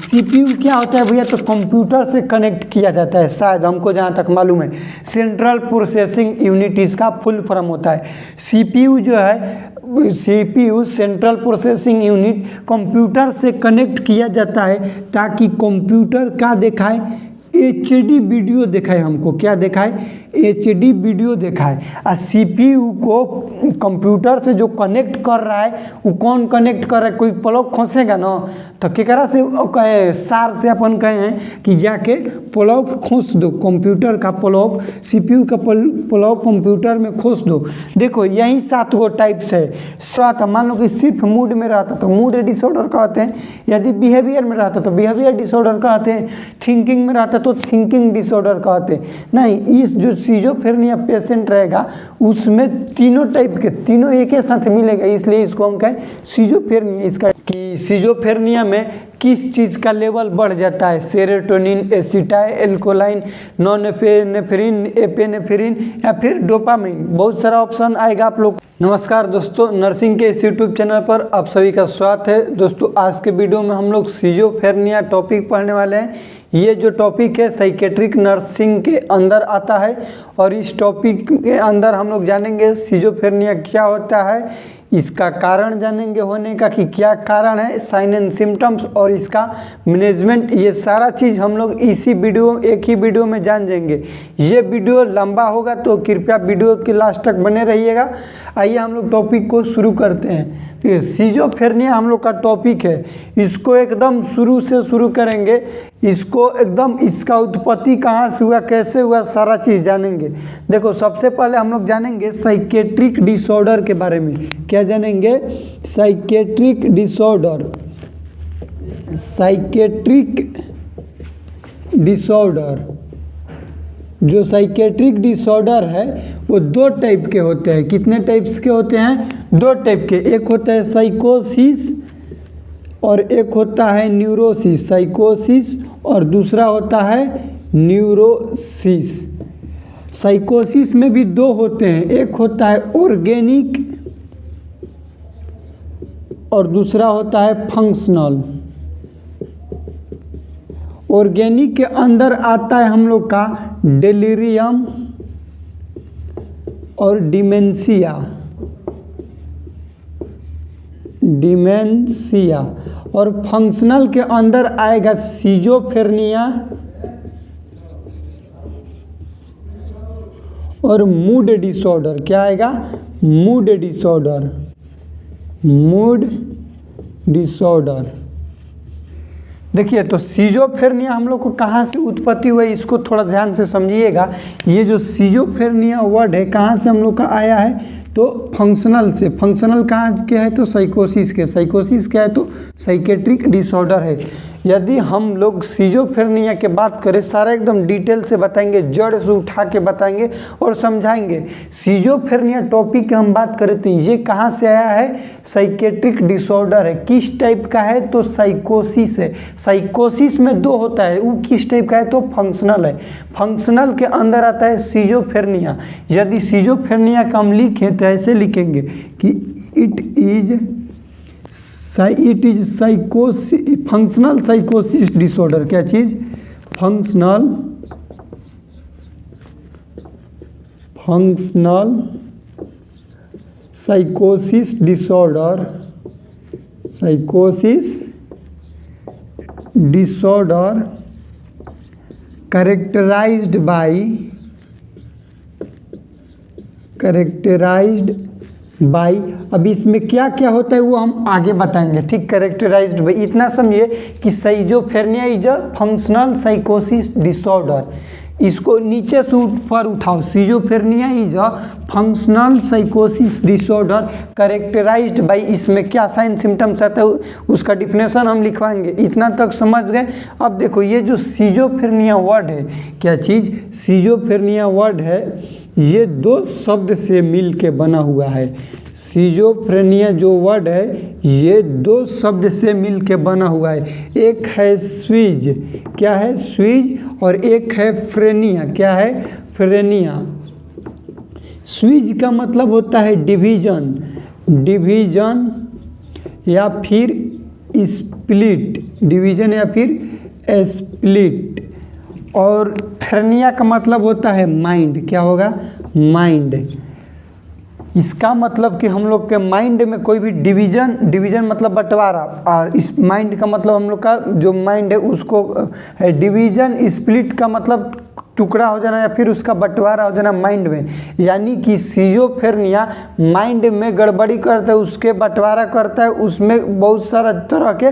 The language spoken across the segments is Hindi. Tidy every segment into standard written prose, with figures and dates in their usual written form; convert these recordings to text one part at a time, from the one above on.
सीपीयू क्या होता है भैया? तो कंप्यूटर से कनेक्ट किया जाता है, शायद हमको जहाँ तक मालूम है। सेंट्रल प्रोसेसिंग यूनिट इसका फुल फॉर्म होता है। सीपीयू जो है, CPU central processing unit computer से कनेक्ट किया जाता है ताकि कंप्यूटर क्या दिखाए? एचडी वीडियो दिखाए हमको। क्या दिखाए? एचडी वीडियो दिखाए। और सीपीयू को कंप्यूटर से जो कनेक्ट कर रहा है वो कौन कनेक्ट कर रहा है? कोई प्लग खोसेगा ना, तो केकरा से कहे? सार से अपन कहे हैं कि जाके प्लग खोस दो, कंप्यूटर का प्लग, सीपीयू का प्लग कंप्यूटर में खोस दो। देखो यही 7 गो टाइप्स है। मान लो कि सिर्फ मूड में रहता तो मूड डिसऑर्डर कहते हैं, यदि बिहेवियर में रहता तो बिहेवियर डिसऑर्डर कहते हैं, थिंकिंग में रहता तो थिंकिंग डिसऑर्डर कहते हैं। नहीं, इस जो सिजोफ्रेनिया पेशेंट रहेगा उसमें तीनों टाइप के, तीनों एक ही साथ मिलेगा, इसलिए इसको हम कहें सिजोफ्रेनिया। इसका कि सिजोफ्रेनिया में किस चीज़ का लेवल बढ़ जाता है? सेरोटोनिन, एसिटाइलकोलाइन, नॉरपेनेफ्रिन, एपिनेफ्रिन या फिर डोपामाइन। बहुत सारा ऑप्शन आएगा आप लोग। नमस्कार दोस्तों, नर्सिंग के इस यूट्यूब चैनल पर आप सभी का स्वागत है। दोस्तों आज के वीडियो में हम लोग सिजोफ्रेनिया टॉपिक पढ़ने वाले हैं। ये जो टॉपिक है साइकेट्रिक नर्सिंग के अंदर आता है और इस टॉपिक के अंदर हम लोग जानेंगे सिजोफ्रेनिया क्या होता है, इसका कारण जानेंगे होने का कि क्या कारण है, साइन एंड सिम्टम्स और इसका मैनेजमेंट। ये सारा चीज़ हम लोग इसी वीडियो, एक ही वीडियो में जान जाएंगे। ये वीडियो लंबा होगा तो कृपया वीडियो के लास्ट तक बने रहिएगा। आइए हम लोग टॉपिक को शुरू करते हैं। तो सिजोफ्रेनिया हम लोग का टॉपिक है, इसको एकदम शुरू से शुरू करेंगे। इसको एकदम, इसका उत्पत्ति कहाँ से हुआ, कैसे हुआ, सारा चीज़ जानेंगे। देखो सबसे पहले हम लोग जानेंगे साइकेट्रिक डिसऑर्डर के बारे में। क्या जानेंगे? Psychiatric disorder. साइकेट्रिक डिसऑर्डर, जो साइकेट्रिक डिसऑर्डर है वो 2 टाइप के होते हैं। कितने टाइप्स के होते हैं? 2 टाइप के। एक होता है साइकोसिस और एक होता है न्यूरोसिस। साइकोसिस और दूसरा होता है न्यूरोसिस। साइकोसिस में भी 2 होते हैं, एक होता है ऑर्गेनिक और दूसरा होता है फंक्शनल। ऑर्गेनिक के अंदर आता है हम लोग का डेलीरियम और डिमेंशिया। और फंक्शनल के अंदर आएगा सिजोफ्रेनिया और मूड डिसऑर्डर। क्या आएगा? Mood disorder. Mood disorder. देखिए तो सिजोफ्रेनिया हम लोग को कहाँ से उत्पत्ति हुआ, इसको थोड़ा ध्यान से समझिएगा। ये जो सिजोफ्रेनिया वर्ड है कहाँ से हम लोग का आया है? तो फंक्शनल से। फंक्शनल कहाँ के है? तो साइकोसिस के। साइकोसिस क्या है? तो साइकेट्रिक डिसऑर्डर है। यदि हम लोग सिजोफ्रेनिया के बात करें, सारा एकदम डिटेल से बताएंगे, जड़ से उठा के बताएंगे और समझाएंगे। सिजोफ्रेनिया टॉपिक की हम बात करें तो ये कहाँ से आया है? साइकेट्रिक डिसऑर्डर है। किस टाइप का है? तो साइकोसिस है। साइकोसिस में 2 होता है, वो किस टाइप का है? तो फंक्शनल है। फंक्शनल के अंदर आता है सिजोफ्रेनिया। यदि सिजोफ्रेनिया का हम लिखें तो ऐसे लिखेंगे कि इट इज फंक्शनल साइकोसिस डिसऑर्डर। क्या चीज? फंक्शनल साइकोसिस डिसऑर्डर। साइकोसिस डिसऑर्डर कैरेक्टराइज्ड बाय अब इसमें क्या क्या होता है वो हम आगे बताएंगे। ठीक, कैरेक्टराइज्ड बाय इतना समझिए कि सिजोफ्रेनिया इज अ फंक्शनल साइकोसिस डिसऑर्डर। इसको नीचे से ऊपर उठाओ। सिजोफ्रेनिया इज अ फंक्शनल साइकोसिस डिसऑर्डर कैरेक्टराइज्ड बाय, इसमें क्या साइन सिम्टम्स आता है उसका डिफिनेशन हम लिखवाएंगे। इतना तक समझ गए। अब देखो ये जो सिजोफ्रेनिया वर्ड है, क्या चीज़? सिजोफ्रेनिया वर्ड है, ये 2 शब्द से मिल के बना हुआ है। सिजोफ्रेनिया जो वर्ड है ये 2 शब्द से मिल के बना हुआ है। एक है स्वीज। क्या है? स्वीज। और एक है फ्रेनिया। क्या है? फ्रेनिया। स्वीज का मतलब होता है डिवीजन या फिर स्प्लिट, डिवीजन या फिर स्प्लिट। और फेरनिया का मतलब होता है माइंड, क्या होगा, माइंड। इसका मतलब कि हम लोग के माइंड में कोई भी डिवीजन मतलब बंटवारा, और इस माइंड का मतलब हम लोग का जो माइंड है उसको डिवीजन, स्प्लिट का मतलब टुकड़ा हो जाना या फिर उसका बंटवारा हो जाना माइंड में। यानी कि सिजोफ्रेनिया माइंड में गड़बड़ी करता है, उसके बंटवारा करता है, उसमें बहुत सारा तरह के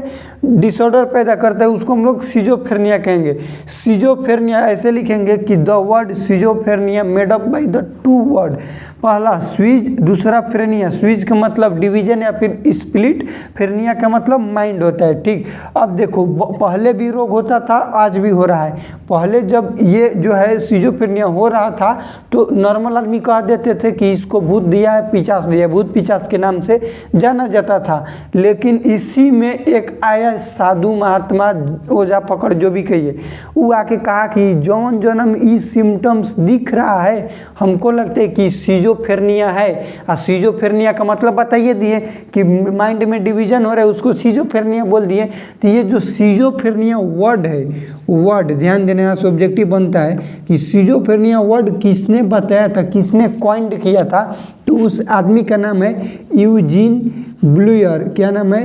डिसऑर्डर पैदा करता है, उसको हम लोग सिजोफ्रेनिया कहेंगे। सिजोफ्रेनिया ऐसे लिखेंगे कि the word schizophrenia made up by the two word, पहला स्विच, दूसरा फ्रेनिया। स्विच का मतलब डिवीजन या फिर स्प्लिट, फ्रेनिया का मतलब माइंड होता है। ठीक, अब देखो पहले भी रोग होता था, आज भी हो रहा है। पहले जब ये जो है सिजोफ्रेनिया हो रहा था तो नॉर्मल आदमी कह देते थे कि इसको भूत दिया है, पिशाच दिया है, भूत पिशाच के नाम से जाना जाता था। लेकिन इसी में एक आया साधु महात्मा ओझा पकड़ जो भी कहिए, वो आके कहा कि जौन जन्म ई सिम्टम्स दिख रहा है हमको लगता है कि सिजोफ्रेनिया है। और सिजोफ्रेनिया का मतलब बताइए दिए कि माइंड में डिवीजन हो रहा है, उसको सिजोफ्रेनिया बोल दिए। तो ये जो सिजोफ्रेनिया वर्ड है, वर्ड ध्यान देने यहाँ सब्जेक्टिव बनता है कि सिजोफ्रेनिया वर्ड किसने बताया था, किसने कॉइंड किया था, तो उस आदमी का नाम है यूजीन ब्लूयर। क्या नाम है,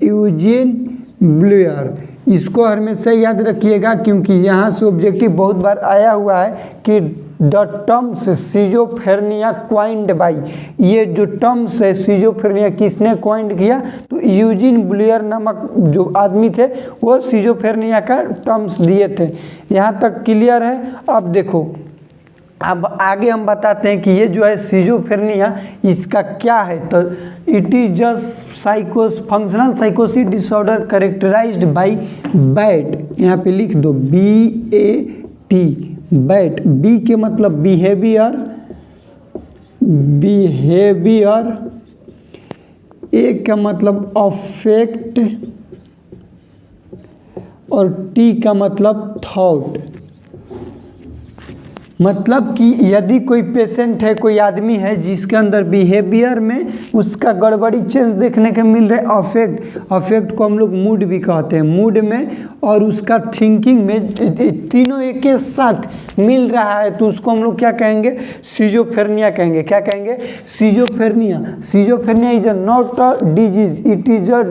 यूजीन ब्लूयर। इसको हमेशा याद रखिएगा क्योंकि यहाँ से ऑब्जेक्टिव बहुत बार आया हुआ है कि the terms schizophrenia coined by, ये जो टर्म्स है सिजोफ्रेनिया किसने क्वाइंड किया, तो यूजीन ब्लूयर नामक जो आदमी थे वो सिजोफ्रेनिया का टर्म्स दिए थे। यहाँ तक क्लियर है। अब देखो अब आगे हम बताते हैं कि ये जो है सिजोफ्रेनिया इसका क्या है। तो इट इज जस्ट फंक्शनल साइकोसिस डिसऑर्डर कैरेक्टराइज्ड बाय बैट, यहाँ पे लिख दो BAT, बैट। बी के मतलब बिहेवियर, ए का मतलब अफेक्ट और टी का मतलब थॉट। मतलब कि यदि कोई पेशेंट है, कोई आदमी है जिसके अंदर बिहेवियर में उसका गड़बड़ी चेंज देखने को मिल रहा है, अफेक्ट को हम लोग मूड भी कहते हैं, मूड में और उसका थिंकिंग में तीनों एक के साथ मिल रहा है तो उसको हम लोग क्या कहेंगे, सिजोफ्रेनिया कहेंगे। क्या कहेंगे, schizophrenia. Schizophrenia is not a disease, it is a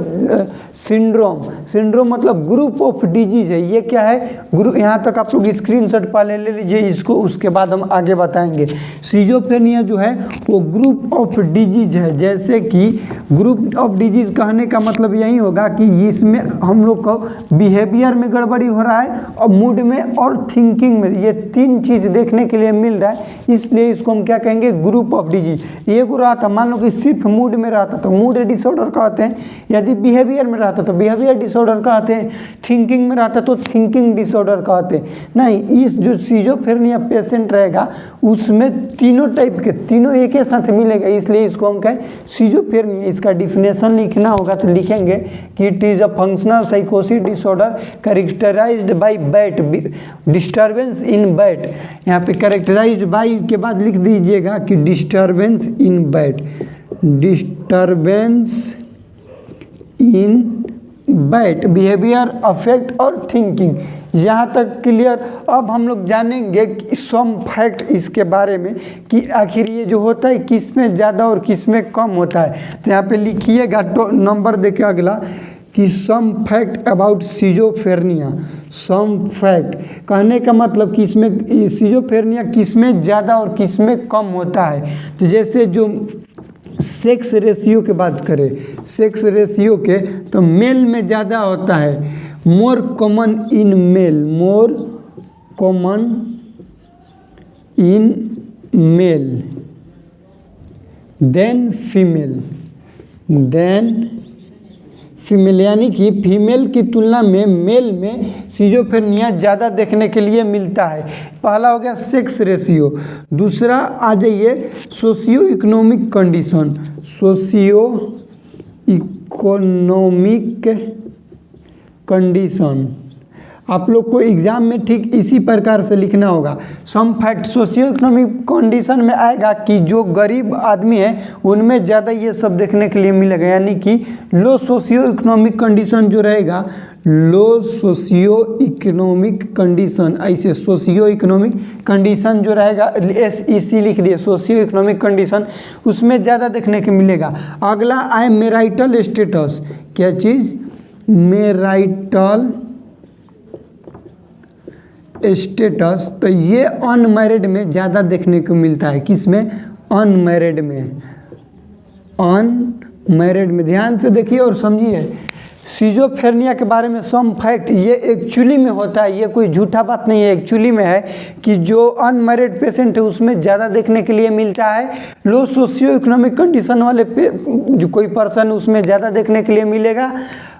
syndrome. Syndrome मतलब ग्रुप ऑफ डिजीज है। ये क्या है, ग्रुप। यहाँ तक आप लोग स्क्रीनशॉट पहले ले लीजिए इसको, उसके बाद हम आगे बताएंगे। सिजोफ्रेनिया जो है वो ग्रुप ऑफ डिजीज है। जैसे कि ग्रुप ऑफ डिजीज कहने का मतलब यही होगा कि इसमें हम लोग को बिहेवियर में गड़बड़ी हो रहा है और मूड में और थिंकिंग में, ये तीन चीज़ देखने के लिए मिल रहा है, इसलिए इसको हम क्या कहेंगे, ग्रुप ऑफ डिजीज। ये रहा था, मान लो कि सिर्फ मूड में रहता तो मूड डिसऑर्डर कहते हैं, यदि बिहेवियर में रहता तो बिहेवियर डिसऑर्डर कहते हैं, थिंकिंग में रहता तो थिंकिंग डिसऑर्डर कहते हैं। नहीं, इस जो सिजोफ्रेनिया पेशेंट रहेगा उसमें तीनों टाइप के, तीनों एक ही साथ मिलेगा, इसलिए इसको हम कहें सिजोफ्रेनिया। इसका डिफिनेशन लिखना होगा तो लिखेंगे कि इट इज अ फंक्शनल साइकोसिस disorder characterised by BAT, disturbance in BAT. यहाँ पे कैरेक्टराइज्ड बाय के बाद लिख दीजिएगा कि disturbance in BAT, disturbance in BAT, behaviour, affect और थिंकिंग। यहाँ तक क्लियर। अब हम लोग जानेंगे सम फैक्ट इसके बारे में कि आखिर ये जो होता है किस में ज़्यादा और किस में कम होता है। तो यहाँ पे लिखिएगा तो नंबर देखिए अगला कि some fact about schizophrenia. Some fact कहने का मतलब कि इसमें सिजोफ्रेनिया किस में ज़्यादा और किस में कम होता है। तो जैसे जो सेक्स रेशियो के बात करें, सेक्स रेशियो के, तो मेल में ज़्यादा होता है, more common in male, more common in male than female, यानी कि फीमेल की तुलना में मेल में सिजोफ्रेनिया ज़्यादा देखने के लिए मिलता है। पहला हो गया सेक्स रेशियो। दूसरा आ जाइए socio economic condition, socio economic condition. आप लोग को एग्जाम में ठीक इसी प्रकार से लिखना होगा। सम फैक्ट सोशियो इकोनॉमिक कंडीशन में आएगा कि जो गरीब आदमी है उनमें ज़्यादा ये सब देखने के लिए मिलेगा, यानी कि लो सोशियो इकोनॉमिक कंडीशन जो रहेगा, लो सोशियो इकोनॉमिक कंडीशन, ऐसे सोशियो इकोनॉमिक कंडीशन जो रहेगा, SEC लिख दिए, सोशियो इकोनॉमिक कंडीशन, उसमें ज़्यादा देखने को मिलेगा। अगला आए मैरिटल स्टेटस, क्या चीज़, मैरिटल स्टेटस, तो ये अनमैरिड में ज़्यादा देखने को मिलता है। किसमें, अनमैरिड में, अनमैरिड में। ध्यान से देखिए और समझिए, सिजोफ्रेनिया के बारे में सम फैक्ट, ये एक्चुअली में होता है, ये कोई झूठा बात नहीं है, एक्चुअली में है कि जो अनमैरिड पेशेंट है उसमें ज़्यादा देखने के लिए मिलता है। लो सोशियो इकोनॉमिक कंडीशन वाले जो कोई पर्सन उसमें ज़्यादा देखने के लिए मिलेगा।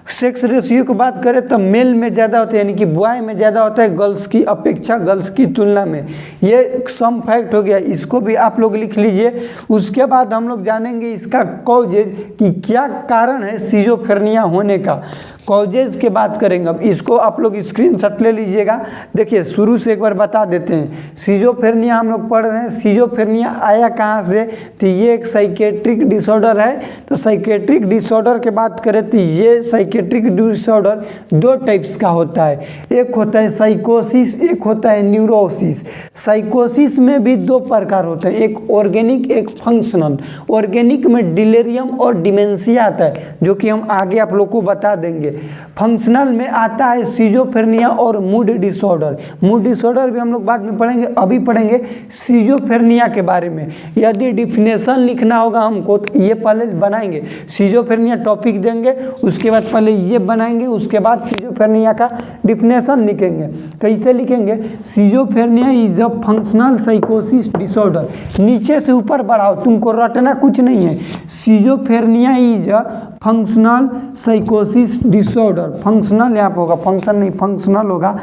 सेक्स रेशियो की बात करें तो मेल में ज़्यादा होता है, यानी कि बॉय में ज़्यादा होता है गर्ल्स की अपेक्षा, गर्ल्स की तुलना में। ये सम फैक्ट हो गया, इसको भी आप लोग लिख लीजिए। उसके बाद हम लोग जानेंगे इसका कॉजेज, कि क्या कारण है सिजोफ्रेनिया होने का, कॉजेज के बात करेंगे। अब इसको आप लोग स्क्रीनशॉट ले लीजिएगा। देखिए शुरू से एक बार बता देते हैं, सिजोफ्रेनिया हम लोग पढ़ रहे हैं, सिजोफ्रेनिया आया कहाँ से, तो ये एक साइकेट्रिक डिसऑर्डर है। तो साइकेट्रिक डिसऑर्डर के बात करें तो ये साइकेट्रिक डिसऑर्डर दो टाइप्स का होता है, एक होता है साइकोसिस, एक होता है न्यूरोसिस। साइकोसिस में भी दो प्रकार होते हैं, एक ऑर्गेनिक, एक फंक्शनल। ऑर्गेनिक में डिलेरियम और डिमेंशिया आता है, जो कि हम आगे आप लोग को बता देंगे। फंक्शनल में आता है सिजोफ्रेनिया और मूड डिसऑर्डर। मूड डिसऑर्डर भी हम लोग बाद में पढ़ेंगे, अभी पढ़ेंगे सिजोफ्रेनिया के बारे में। यदि डिफिनेशन लिखना होगा हमको तो ये पहले बनाएंगे, सिजोफ्रेनिया टॉपिक देंगे, उसके बाद पहले ये बनाएंगे, उसके बाद सिजोफ्रेनिया का डिफिनेशन लिखेंगे। कैसे लिखेंगे, सिजोफ्रेनिया इज अ फंक्शनल साइकोसिस डिसऑर्डर। नीचे से ऊपर बढ़ाओ, तुमको रटना कुछ नहीं है। सिजोफ्रेनिया इज अ फंक्शनल साइकोसिस डिसऑर्डर, फंक्शनल यहाँ पे होगा, फंक्शन नहीं फंक्शनल होगा,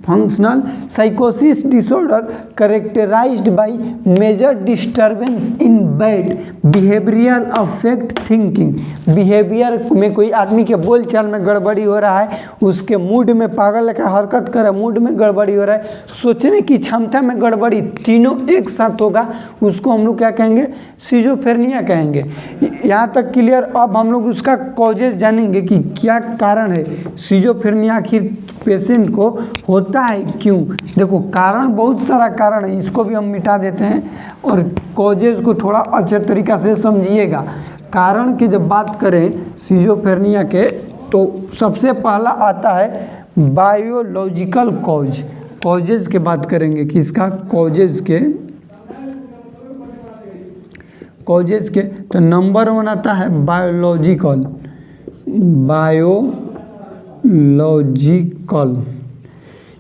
फंक्शनल साइकोसिस disorder characterised by major disturbance in BAT behavioural affect thinking. Behaviour में कोई आदमी के बोलचाल में गड़बड़ी हो रहा है, उसके मूड में पागल का हरकत कर रहा है, मूड में गड़बड़ी हो रहा है, सोचने की क्षमता में गड़बड़ी, तीनों एक साथ होगा, उसको हम लोग क्या कहेंगे, सिजोफ्रेनिया कहेंगे। यहाँ तक क्लियर। अब हम लोग उसका कॉजेज जानेंगे कि क्या कारण है सिजोफ्रेनिया आखिर पेशेंट को होता है, क्यों। देखो कारण बहुत सारा कारण है, इसको भी हम मिटा देते हैं और कॉजेज को थोड़ा अच्छे तरीक़ा से समझिएगा। कारण की जब बात करें सिजोफ्रेनिया के, तो सबसे पहला आता है बायोलॉजिकल कॉज। कॉजेज के बात करेंगे, किसका, कॉजेज के तो नंबर 1 आता है बायोलॉजिकल।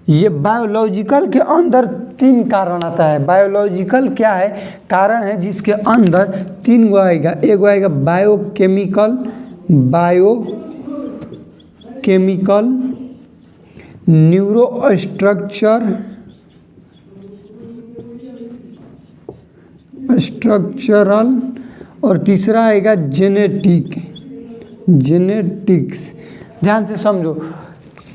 ये बायोलॉजिकल के अंदर 3 कारण आता है। बायोलॉजिकल क्या है, कारण है जिसके अंदर 3 गो आएगा। एक आएगा बायोकेमिकल, स्ट्रक्चरल और तीसरा आएगा जेनेटिक्स। ध्यान से समझो,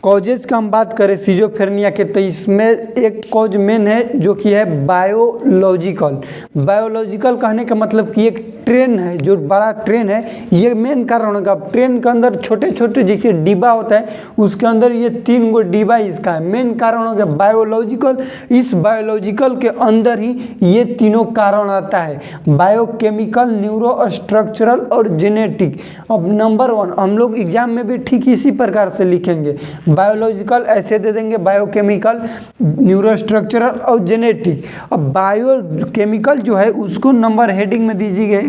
कॉजेज का हम बात करें सिजोफ्रेनिया के, तो इसमें एक कॉज मेन है जो कि है बायोलॉजिकल। बायोलॉजिकल कहने का मतलब कि एक ट्रेन है, जो बड़ा ट्रेन है, ये मेन कारण होगा। ट्रेन के अंदर छोटे छोटे जैसे डिब्बा होता है, उसके अंदर ये 3 गो डिब्बा इसका है, मेन कारण हो गया बायोलॉजिकल। इस बायोलॉजिकल के अंदर ही ये तीनों कारण आता है, बायोकेमिकल, न्यूरो स्ट्रक्चरल और जेनेटिक। अब नंबर 1 हम लोग एग्जाम में भी ठीक इसी प्रकार से लिखेंगे, बायोलॉजिकल ऐसे दे देंगे, बायोकेमिकल, न्यूरोस्ट्रक्चरल और जेनेटिक। अब बायोकेमिकल जो है उसको नंबर हेडिंग में दीजिएगा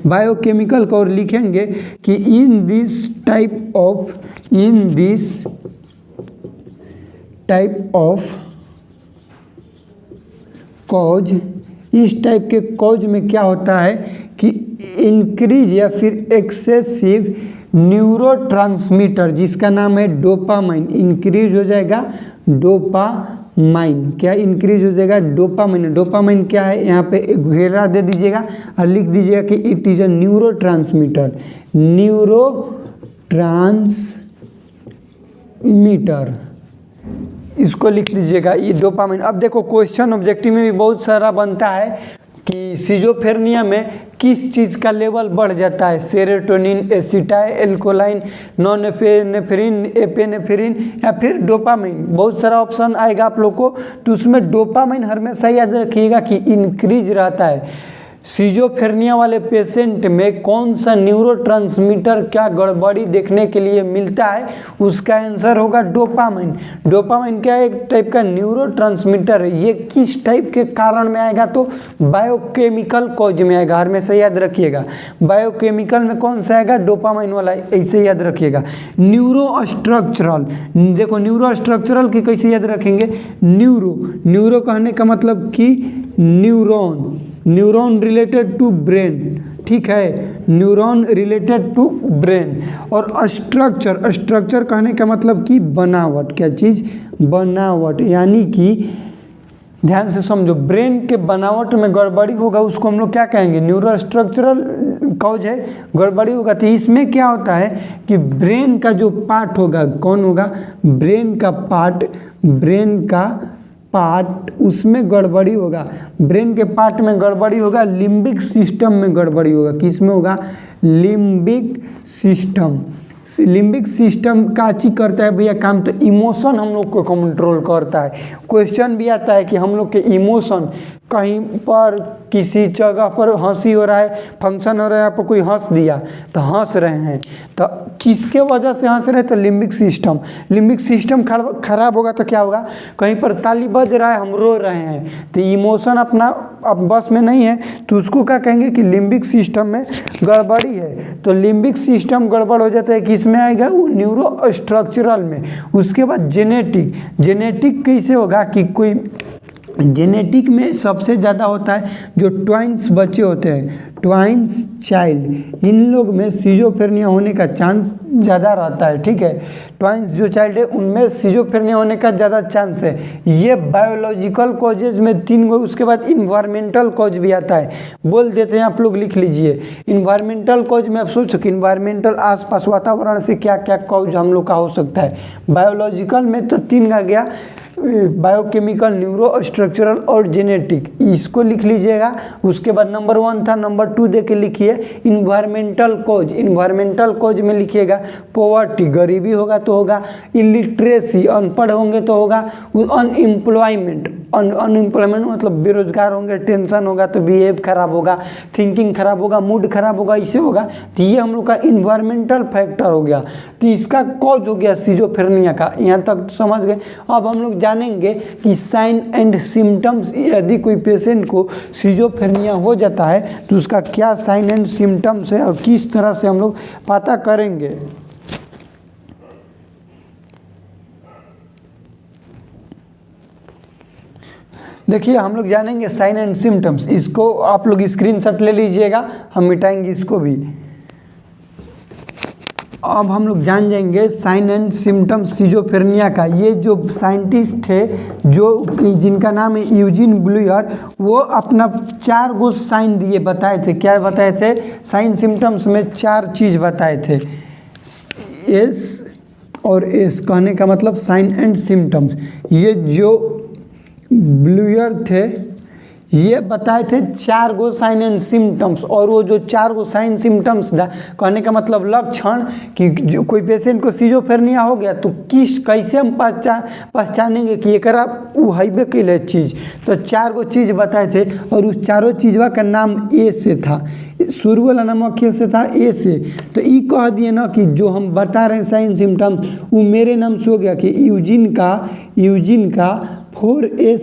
बायोकेमिकल को, और लिखेंगे कि in this type of cause, इस टाइप के कॉज में क्या होता है कि इंक्रीज या फिर एक्सेसिव न्यूरोट्रांसमीटर जिसका नाम है डोपामाइन, इंक्रीज हो जाएगा डोपामाइन। क्या इंक्रीज हो जाएगा, डोपामाइन। डोपामाइन क्या है, यहाँ पे एक घेरा दे दीजिएगा और लिख दीजिएगा कि it is a neurotransmitter. Metre, इसको लिख दीजिएगा, ये डोपामाइन। अब देखो क्वेश्चन ऑब्जेक्टिव में भी बहुत सारा बनता है कि सिजोफ्रेनिया में किस चीज़ का लेवल बढ़ जाता है, सेरोटोनिन, एसिटाइल एल्कोलाइन, नॉरएपिनेफ्रिन, एपिनेफ्रिन या फिर डोपामाइन। बहुत सारा ऑप्शन आएगा आप लोग को, तो उसमें डोपामाइन हमेशा याद रखिएगा कि इंक्रीज रहता है। सिजोफ्रेनिया वाले पेशेंट में कौन सा न्यूरोट्रांसमीटर क्या गड़बड़ी देखने के लिए मिलता है, उसका आंसर होगा डोपामाइन। डोपामाइन क्या है, एक टाइप का न्यूरोट्रांसमीटर है। ये किस टाइप के कारण में आएगा, तो बायोकेमिकल कॉज में आएगा, हमेशा याद रखिएगा। बायोकेमिकल में कौन सा आएगा, डोपामाइन वाला, ऐसे याद रखिएगा। न्यूरोस्ट्रक्चरल, देखो न्यूरोस्ट्रक्चरल की कैसे याद रखेंगे, न्यूरो कहने का मतलब कि न्यूरॉन रिलेटेड टू ब्रेन, ठीक है, न्यूरॉन रिलेटेड टू ब्रेन। और स्ट्रक्चर कहने का मतलब कि बनावट, क्या चीज़, बनावट, यानी कि ध्यान से समझो, ब्रेन के बनावट में गड़बड़ी होगा उसको हम लोग क्या कहेंगे, न्यूरोस्ट्रक्चरल कॉज है, गड़बड़ी होगा। तो इसमें क्या होता है कि ब्रेन का जो पार्ट होगा, कौन होगा, ब्रेन का पार्ट उसमें गड़बड़ी होगा, ब्रेन के पार्ट में गड़बड़ी होगा, लिम्बिक सिस्टम में गड़बड़ी होगा। किस में होगा, लिम्बिक सिस्टम। लिम्बिक सिस्टम का चीज करता है भैया काम, तो इमोशन हम लोग को कंट्रोल करता है। क्वेश्चन भी आता है कि हम लोग के इमोशन, कहीं पर किसी जगह पर हंसी हो रहा है, फंक्शन हो रहा है, आपको कोई हंस दिया तो हंस रहे हैं, तो किसके वजह से हंस रहे हैं, तो लिम्बिक सिस्टम खराब होगा तो क्या होगा, कहीं पर ताली बज रहा है हम रो रहे हैं, तो इमोशन अपना अब बस में नहीं है, तो उसको क्या कहेंगे कि लिम्बिक सिस्टम में गड़बड़ी है। तो लिम्बिक सिस्टम गड़बड़ हो जाता है, किस में आएगा, वो न्यूरोस्ट्रक्चरल में। उसके बाद जेनेटिक कैसे होगा कि कोई जेनेटिक में सबसे ज़्यादा होता है जो ट्वाइंस बच्चे होते हैं, ट्वाइंस चाइल्ड, इन लोग में सिजोफ्रेनिया होने का चांस ज़्यादा रहता है, ठीक है। ट्वाइंस जो चाइल्ड है उनमें सिजोफ्रेनिया होने का ज़्यादा चांस है। ये बायोलॉजिकल कॉजेज में 3 गो, उसके बाद इन्वायरमेंटल कॉज भी आता है, बोल देते हैं, आप लोग लिख लीजिए। इन्वायरमेंटल कॉज में आप सोचो कि इन्वायरमेंटल आसपास वातावरण से क्या क्या कॉज हम लोग का हो सकता है। बायोलॉजिकल में तो 3 का गया, बायोकेमिकल, न्यूरोस्ट्रक्चरल और जेनेटिक, इसको लिख लीजिएगा। उसके बाद नंबर 1 था, नंबर 2 दे के लिखिए इन्वायरमेंटल कॉज में लिखिएगा पॉवर्टी, गरीबी होगा तो होगा, इलिटरेसी, अनपढ़ होंगे तो होगा, अनएम्प्लॉयमेंट मतलब बेरोजगार होंगे, टेंशन होगा तो बिहेव खराब होगा, थिंकिंग खराब होगा, मूड खराब होगा, इसे होगा। तो ये हम लोग का इन्वायरमेंटल फैक्टर हो गया, तो इसका कॉज हो गया सिजोफ्रेनिया का। यहाँ तक समझ गए। अब हम लोग जानेंगे कि साइन एंड सिम्टम्स, यदि कोई पेशेंट को सिजोफ्रेनिया हो जाता है तो उसका क्या साइन एंड सिम्टम्स है और किस तरह से हम लोग पता करेंगे। देखिए हम लोग जानेंगे साइन एंड सिम्टम्स, इसको आप लोग स्क्रीनशॉट ले लीजिएगा, हम मिटाएंगे इसको भी। अब हम लोग जान जाएंगे साइन एंड सिम्टम्स सिजोफ्रेनिया का। ये जो साइंटिस्ट थे जो जिनका नाम है यूजिन ब्लूयर, वो अपना 4 गो साइन दिए बताए थे। क्या बताए थे, साइन सिम्टम्स में 4 चीज़ बताए थे। एस और एस कहने का मतलब साइन एंड सिम्टम्स। ये जो ब्लूयर थे ये बताए थे 4 गो साइन एंड सिम्टम्स, और वो जो 4 गो साइन सिम्टम्स था कहने का मतलब लक्षण कि जो कोई पेशेंट को सिजोफ्रेनिया हो गया तो कैसे हम पहचानेंगे कि एकरा वो हैबे कैले चीज़। तो 4 गो चीज़ बताए थे और उस चारों चीज़वा का नाम ए से था, शुरू वाला नाम क्या से था, ए से। तो ये कह दिए ना कि जो हम बता रहे हैं साइन सिम्टम्स वो मेरे नाम से हो गया कि यूजिन का 4A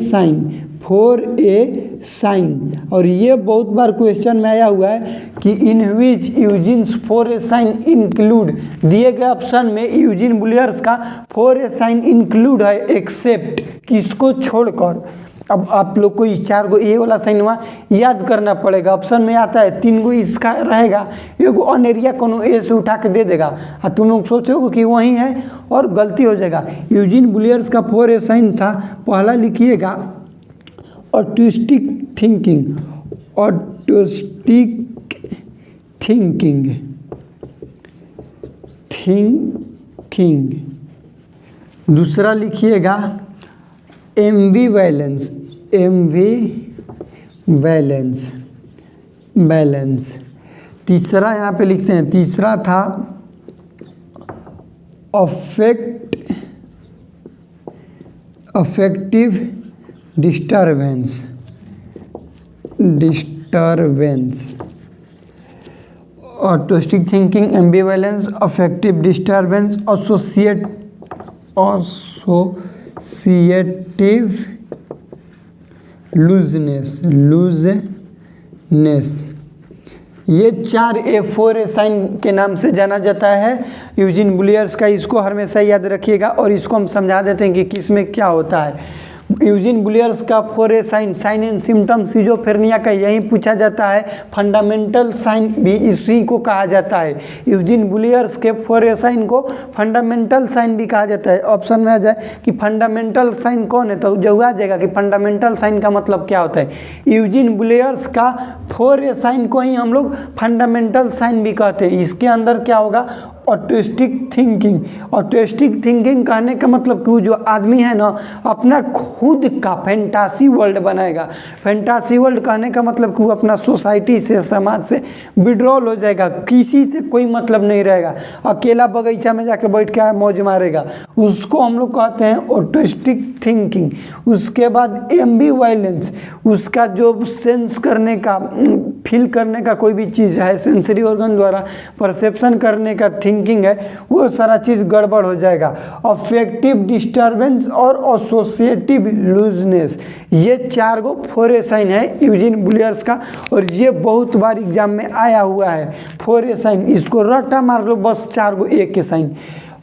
साइन। और ये बहुत बार क्वेश्चन में आया हुआ है कि इन विच यूजिन्स 4A साइन इंक्लूड, दिए गए ऑप्शन में यूजिन ब्लूयर्स का 4A साइन इंक्लूड है एक्सेप्ट किसको छोड़कर। अब आप लोग को 4 गो ए वाला साइन हुआ याद करना पड़ेगा, ऑप्शन में आता है 3 गो इसका रहेगा, एगो अनेरिया कोनो ए से उठा के दे देगा और तुम लोग सोचोगे कि वही है और गलती हो जाएगा। यूजिन ब्लूयर्स का 4A साइन था, पहला लिखिएगा ऑटिस्टिक थिंकिंग। दूसरा लिखिएगा एम्बिवैलेंस, एम्बिवैलेंस, बैलेंस। तीसरा यहाँ पे लिखते हैं, तीसरा था affective disturbance, autistic thinking, ambivalence, affective disturbance, associative looseness, ये 4 A4 साइन के नाम से जाना जाता है यूजीन बुलियर्स का। इसको हमेशा याद रखिएगा और इसको हम समझा देते हैं कि किस में क्या होता है। यूजीन बुलियर्स का 4A sign, sign and symptom schizophrenia का यही पूछा जाता है। फंडामेंटल साइन भी इसी को कहा जाता है। यूजीन बुलियर्स के 4A साइन को फंडामेंटल साइन भी कहा जाता है। ऑप्शन में आ जाए कि फंडामेंटल साइन कौन है, तो जो आ जाएगा कि फंडामेंटल साइन का मतलब क्या होता है। यूजीन बुलियर्स का 4A साइन को ही हम लोग फंडामेंटल साइन भी कहते हैं। इसके अंदर क्या होगा, ऑटिस्टिक थिंकिंग। ऑटिस्टिक थिंकिंग कहने का मतलब कि जो आदमी है ना, अपना खुद का फैंटासी वर्ल्ड बनाएगा। फैंटासी वर्ल्ड कहने का मतलब कि वो अपना सोसाइटी से, समाज से विड्रॉल हो जाएगा, किसी से कोई मतलब नहीं रहेगा, अकेला बगीचा में जाके बैठ के मौज मारेगा, उसको हम लोग कहते हैं ऑटिस्टिक थिंकिंग। उसके बाद एम्बिवैलेंस, उसका जो सेंस करने का, फील करने का कोई भी चीज़ है, सेंसरी ऑर्गन द्वारा परसेप्शन करने का थिंकिंग है, वो सारा चीज़ गड़बड़ हो जाएगा। अफेक्टिव डिस्टर्बेंस और एसोसिएटिव लूजनेस, ये 4 गो 4A साइन है यूजीन बुलियर्स का, और ये बहुत बार एग्जाम में आया हुआ है 4A साइन। इसको रट्टा मार लो बस, 4 गो एक के sign.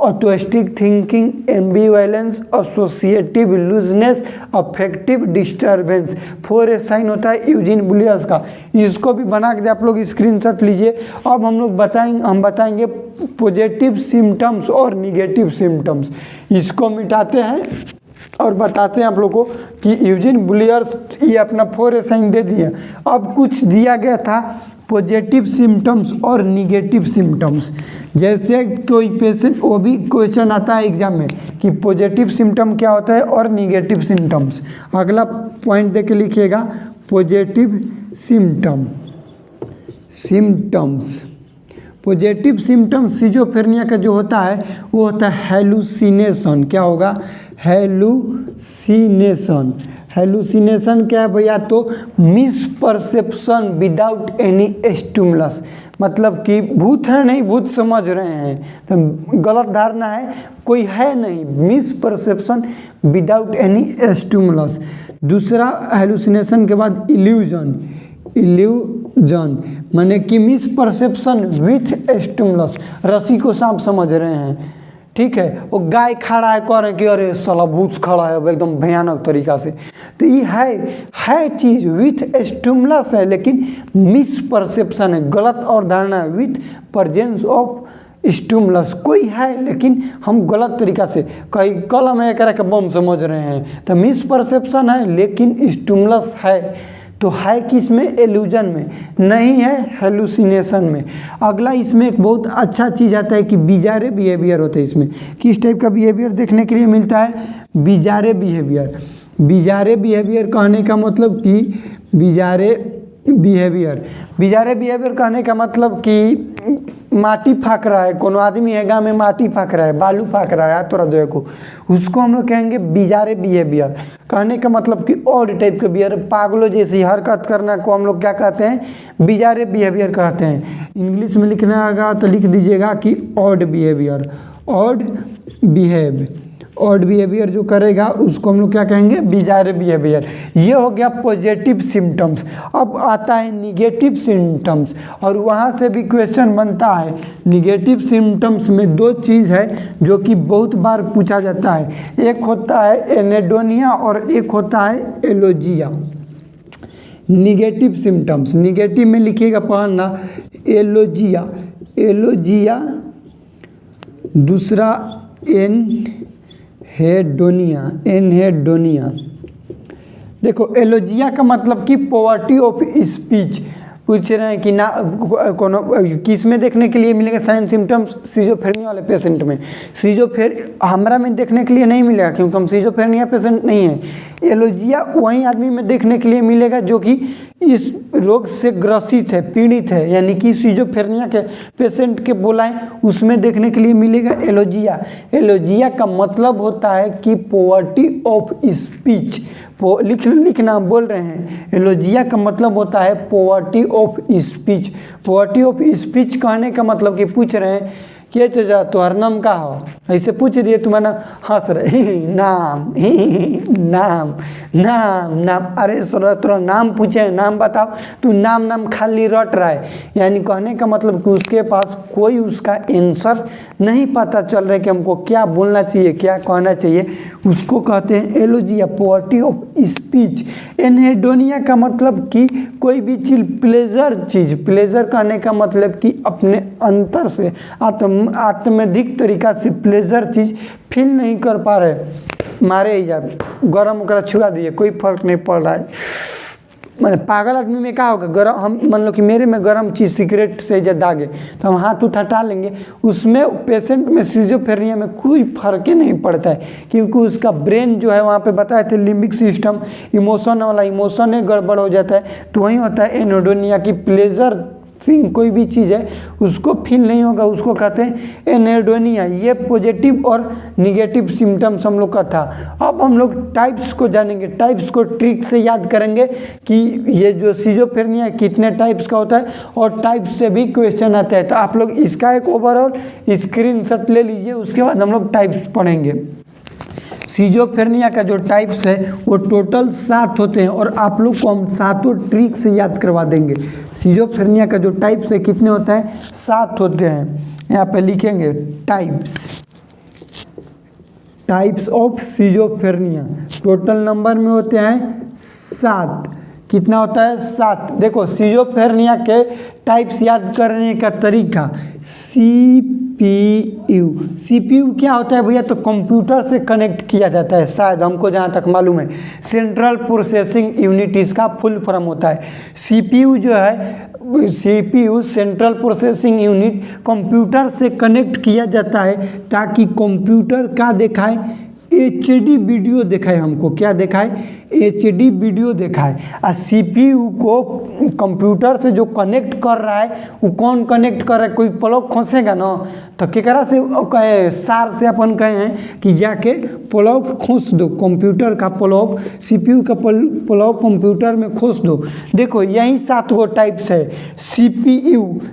Autistic thinking, ambivalence, associative looseness, affective disturbance, 4A sign होता है यूजीन बुलियर्स का। इसको भी बना के आप लोग स्क्रीनशॉट लीजिए। अब हम लोग बताएंगे पॉजिटिव सिम्टम्स और निगेटिव सिम्टम्स। इसको मिटाते हैं और बताते हैं आप लोगों को कि यूजीन बुलियर्स ये अपना 4A साइन दे दिए। अब कुछ दिया गया था पॉजिटिव सिम्टम्स और निगेटिव सिम्टम्स। जैसे कोई पेशेंट, वो भी क्वेश्चन आता है एग्जाम में कि पॉजिटिव सिम्टम क्या होता है और निगेटिव सिम्टम्स। अगला पॉइंट देके लिखिएगा positive symptoms. Positive symptoms schizophrenia का जो होता है वो होता है हेलुसिनेशन। क्या होगा, हेलुसिनेशन। हेलुसिनेशन क्या है भैया, तो मिसपरसेप्शन विदाउट एनी स्टिमुलस, मतलब कि भूत है नहीं, भूत समझ रहे हैं, तो गलत धारणा है, कोई है नहीं, मिसपरसेप्शन विदाउट एनी स्टिमुलस। दूसरा हेलुसिनेशन के बाद इल्यूजन माने कि मिसपरसेप्शन विथ स्टिमुलस, रस्सी को सांप समझ रहे हैं, ठीक है, वो गाय खड़ा है, कह रहे हैं कि अरे साला भूत खड़ा है एकदम भयानक तरीका से, तो ये है चीज़ विथ स्टिमुलस है, लेकिन मिसपरसेप्शन है, गलत और धारणा है, विथ प्रेजेंस ऑफ स्टिमुलस। कोई है लेकिन हम गलत तरीका से, कई कलम है कह के बम समझ रहे हैं, तो मिसपरसेप्शन है लेकिन स्टिमुलस है। तो है किस में, इल्यूजन में, नहीं है हेलुसिनेशन में। अगला इसमें एक बहुत अच्छा चीज़ आता है कि बिजारे बिहेवियर होते हैं। इसमें किस टाइप का बिहेवियर देखने के लिए मिलता है, बिजारे बिहेवियर। बिजारे बिहेवियर कहने का मतलब कि बिजारे बिहेवियर कहने का मतलब कि माटी फाँक रहा है, कोनो आदमी है गाँव में माटी फाँक रहा है, बालू फाँक रहा है थोड़ा जो को, उसको हम लोग कहेंगे बिजारे बिहेवियर। कहने का मतलब कि ऑड टाइप के बिहेवियर, पागलों जैसी हरकत करना को हम लोग क्या कहते हैं, बिजारे बिहेवियर कहते हैं। इंग्लिश में लिखना होगा तो लिख दीजिएगा कि ऑड बिहेवियर। ऑड बिहेवियर जो करेगा उसको हम लोग क्या कहेंगे, बिजारे बिहेवियर। ये हो गया पॉजिटिव सिम्टम्स। अब आता है निगेटिव सिम्टम्स, और वहाँ से भी क्वेश्चन बनता है। निगेटिव सिम्टम्स में 2 चीज़ है जो कि बहुत बार पूछा जाता है, एक होता है एनेडोनिया और एक होता है एलोजिया। निगेटिव सिम्टम्स, निगेटिव में लिखिएगा पढ़ना एलोजिया, दूसरा एनहेडोनिया। देखो एलोजिया का मतलब कि पॉवर्टी ऑफ स्पीच, पूछ रहे हैं कि ना कोनो किस में देखने के लिए मिलेगा साइन सिम्टम्स सीजोफ्रेनिया वाले पेशेंट में। हमरा में देखने के लिए नहीं मिलेगा क्योंकि हम सीजोफ्रेनिया पेशेंट नहीं है। एलोजिया वही आदमी में देखने के लिए मिलेगा जो कि इस रोग से ग्रसित है, पीड़ित है, यानी कि सीजोफ्रेनिया के पेशेंट के बोलाएं उसमें देखने के लिए मिलेगा एलोजिया। एलोजिया का मतलब होता है कि पॉवर्टी ऑफ स्पीच। लिखना बोल रहे हैं, एलोजिया का मतलब होता है poverty of speech. Poverty of speech कहने का मतलब कि पूछ रहे हैं कि चाचा तुम्हारा नाम का हो, ऐसे पूछ दिए तुम्हारा हंस रहे नाम नाम नाम नाम। अरे तोरा नाम पूछे, नाम बताओ, तू नाम खाली रट रहा है। यानी कहने का मतलब कि उसके पास कोई उसका आंसर नहीं पता चल रहा है कि हमको क्या बोलना चाहिए, क्या कहना चाहिए, उसको कहते हैं एलोजिया, पॉवर्टी ऑफ स्पीच। एनहेडोनिया का मतलब कि कोई भी चीज़ प्लेजर कहने का मतलब कि अपने अंतर से आत्मधिक तरीका से प्लेजर चीज़ फील नहीं कर पा रहे। मारे ही जा गरम ओकरा छुआ दिए, कोई फर्क नहीं पड़ रहा है। मैंने पागल आदमी में क्या होगा, गरम हम मान लो कि मेरे में गरम चीज़ सिगरेट से जब दागे तो हम हाथ उठा हटा लेंगे, उसमें पेशेंट में सीजोफ्रेनिया में कोई फर्क ही नहीं पड़ता है क्योंकि उसका ब्रेन जो है वहाँ पे बताए थे लिम्बिक सिस्टम इमोशन वाला, इमोशन ही गड़बड़ हो जाता है। तो वही होता है एनहेडोनिया की प्लेजर थिंग, कोई भी चीज़ है उसको फील नहीं होगा, उसको कहते हैं एनहेडोनिया। ये पॉजिटिव और निगेटिव सिम्टम्स हम लोग का था। अब हम लोग टाइप्स को जानेंगे, टाइप्स को ट्रिक से याद करेंगे कि ये जो सीजोफ्रेनिया कितने टाइप्स का होता है और टाइप से भी क्वेश्चन आता है। तो आप लोग इसका एक ओवरऑल स्क्रीनशॉट ले लीजिए, उसके बाद हम लोग टाइप्स पढ़ेंगे। सीजोफ्रेनिया का जो टाइप्स है वो टोटल 7 होते हैं और आप लोग को हम 7 ट्रिक से याद करवा देंगे। सीजोफ्रेनिया का जो टाइप्स है कितने होते हैं, 7 होते हैं। यहाँ पे लिखेंगे types of schizophrenia, total number में होते हैं 7। कितना होता है, 7। देखो सीजोफ्रेनिया के टाइप्स याद करने का तरीका, सीपीयू क्या होता है भैया, तो कंप्यूटर से कनेक्ट किया जाता है, शायद हमको जहाँ तक मालूम है। सेंट्रल प्रोसेसिंग यूनिट इसका फुल फॉर्म होता है। सीपीयू जो है, CPU central processing unit computer से कनेक्ट किया जाता है ताकि कंप्यूटर क्या दिखाए, HD वीडियो दिखाए हमको। क्या दिखाए, HD वीडियो दिखाए। और CPU को कंप्यूटर से जो कनेक्ट कर रहा है वो कौन कनेक्ट कर रहा है, कोई प्लग खोसेगा ना, तो केकरा से कहे, सार से अपन कहे हैं कि जाके प्लग खोस दो, कंप्यूटर का प्लग, CPU का प्लग कंप्यूटर में खोस दो। देखो यही 7 गो टाइप्स है।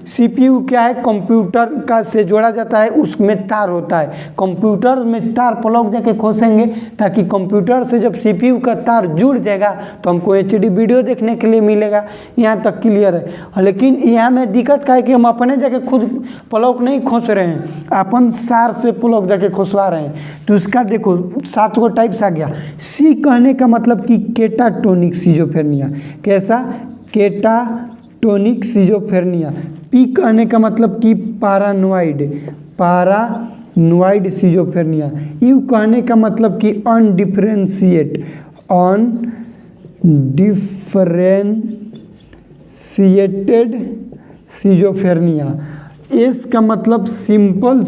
CPU क्या है, कंप्यूटर का से जोड़ा जाता है, उसमें तार होता है, कंप्यूटर में तार प्लग जाके खोसेंगे ताकि कंप्यूटर से जब CPU का तार जुड़ जाएगा तो हमको HD वीडियो देखने के लिए मिलेगा। यहाँ तक क्लियर है। लेकिन यहाँ में दिक्कत क्या है कि हम अपने जाके खुद प्लग नहीं खोस रहे हैं, अपन सार से प्लग जाके खोसवा रहे हैं। तो उसका देखो 7 गो टाइप्स आ गया। सी कहने का मतलब कि केटाटोनिक सीजोफ्रेनिया, कैसा, केटाटोनिक सीजोफ्रेनिया। पी कहने का मतलब कि पैरानोइड सीजोफ्रेनिया। यू कहने का मतलब कि अनडिफरेंशिएटेड सीजोफ्रेनिया। एस का मतलब सिंपल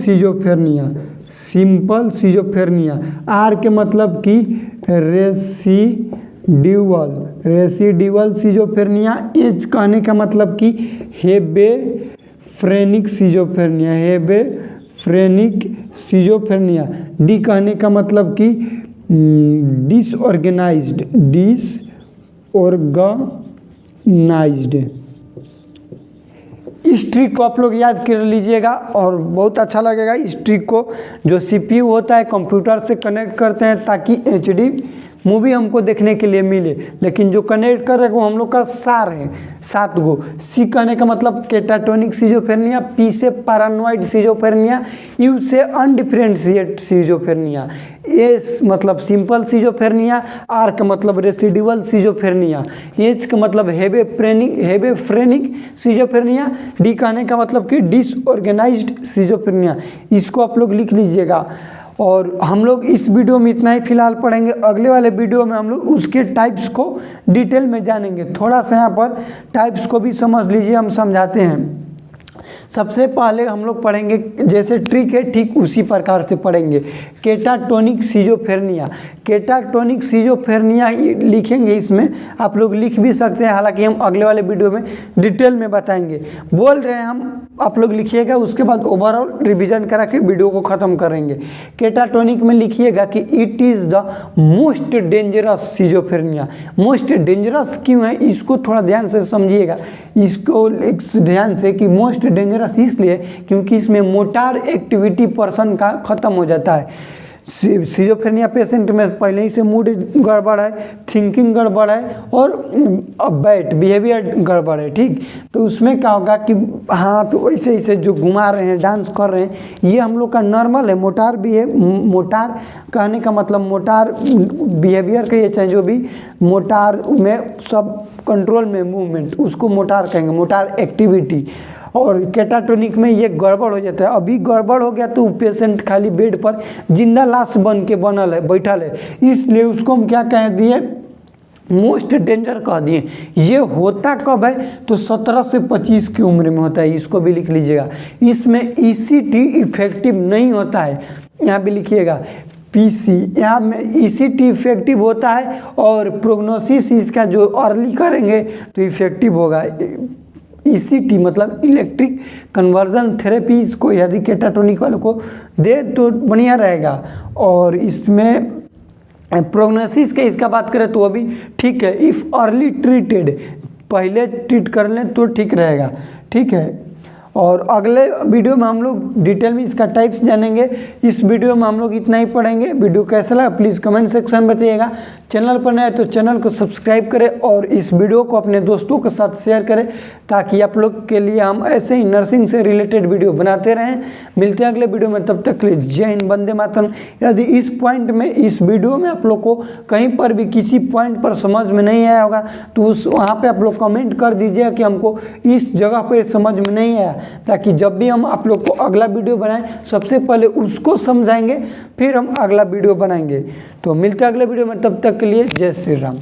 सीजोफ्रेनिया। आर के मतलब कि रेसिड्यूअल सीजोफ्रेनिया। एच कहने का मतलब कि हेबेफ्रेनिक सीजोफ्रेनिया। डी कहने का मतलब कि डिसऑर्गेनाइज्ड। इस ट्रिक को आप लोग याद कर लीजिएगा और बहुत अच्छा लगेगा। इस ट्रिक को जो CPU होता है कंप्यूटर से कनेक्ट करते हैं ताकि HD मूवी हमको देखने के लिए मिले, लेकिन जो कनेक्ट कर रहे हैं वो हम लोग का सार है 7 गो। सी कहने का मतलब केटाटोनिक सीजोफ्रेनिया, पी से पैरानोइड सीजोफ्रेनिया, यू से अनडिफरेंशिएट सीजोफ्रेनिया, एस मतलब सिंपल सीजोफ्रेनिया, आर का मतलब रेसिड्यूअल सीजोफ्रेनिया, एच का मतलब हेबेफ्रेनिक सीजोफ्रेनिया, डी कहने का मतलब कि डिसऑर्गेनाइज्ड सीजोफ्रेनिया। इसको आप लोग लिख लीजिएगा। और हम लोग इस वीडियो में इतना ही फिलहाल पढ़ेंगे। अगले वाले वीडियो में हम लोग उसके टाइप्स को डिटेल में जानेंगे। थोड़ा सा यहाँ पर टाइप्स को भी समझ लीजिए, हम समझाते हैं। सबसे पहले हम लोग पढ़ेंगे, जैसे ट्रिक है ठीक उसी प्रकार से पढ़ेंगे, केटाटोनिक सिजोफ्रेनिया। केटाटोनिक सिजोफ्रेनिया लिखेंगे, इसमें आप लोग लिख भी सकते हैं, हालांकि हम अगले वाले वीडियो में डिटेल में बताएंगे। बोल रहे हैं हम, आप लोग लिखिएगा, उसके बाद ओवरऑल रिवीजन करा के वीडियो को ख़त्म करेंगे। केटाटोनिक में लिखिएगा कि it is the most dangerous schizophrenia. Most dangerous क्यों है, इसको थोड़ा ध्यान से समझिएगा, इसको ध्यान से कि मोस्ट डेंजरस इसलिए क्योंकि इसमें मोटार एक्टिविटी पर्सन का ख़त्म हो जाता है। सिजोफ्रेनिया पेशेंट में पहले ही से मूड गड़बड़ है, थिंकिंग गड़बड़ है और बैट बिहेवियर गड़बड़ है, ठीक। तो उसमें क्या होगा कि हाँ, तो ऐसे ऐसे जो घुमा रहे हैं, डांस कर रहे हैं, ये हम लोग का नॉर्मल है। मोटार भी है, मोटार कहने का मतलब मोटार बिहेवियर कहिए, चाहे जो भी, मोटार में सब कंट्रोल में मूवमेंट, उसको मोटार कहेंगे, मोटार एक्टिविटी। और केटाटोनिक में ये गड़बड़ हो जाता है। अभी गड़बड़ हो गया तो पेशेंट खाली बेड पर जिंदा लाश बन के बनल है, बैठल है, इसलिए उसको हम क्या कह दिए, मोस्ट डेंजर कह दिए। ये होता कब है, तो 17 से 25 की उम्र में होता है, इसको भी लिख लीजिएगा। इसमें ECT इफेक्टिव नहीं होता है, यहाँ भी लिखिएगा PC, यहाँ में ECT इफेक्टिव होता है और प्रोग्नोसिस इसका जो अर्ली करेंगे तो इफेक्टिव होगा। ECT मतलब इलेक्ट्रिक कन्वर्जन थेरेपी, इसको यदि केटाटोनिक वाले को दे तो बढ़िया रहेगा। और इसमें प्रोग्नोसिस का इसका बात करें तो अभी ठीक है, इफ़ अर्ली ट्रीटेड, पहले ट्रीट कर लें तो ठीक रहेगा, ठीक है। और अगले वीडियो में हम लोग डिटेल में इसका टाइप्स जानेंगे। इस वीडियो में हम लोग इतना ही पढ़ेंगे। वीडियो कैसा लगा प्लीज़ कमेंट सेक्शन में बताइएगा। चैनल पर नए तो चैनल को सब्सक्राइब करें और इस वीडियो को अपने दोस्तों के साथ शेयर करें, ताकि आप लोग के लिए हम ऐसे ही नर्सिंग से रिलेटेड वीडियो बनाते रहें। मिलते हैं अगले वीडियो में, तब तक के लिए जय हिंद, वंदे मातरम। यदि इस पॉइंट में, इस वीडियो में आप लोग को कहीं पर भी किसी पॉइंट पर समझ में नहीं आया होगा तो उस वहाँ पर आप लोग कमेंट कर दीजिएगा कि हमको इस जगह पर समझ में नहीं आया, ताकि जब भी हम आप लोग को अगला वीडियो बनाएं सबसे पहले उसको समझाएंगे, फिर हम अगला वीडियो बनाएंगे। तो मिलते हैं अगले वीडियो में, तब तक के लिए जय श्री राम।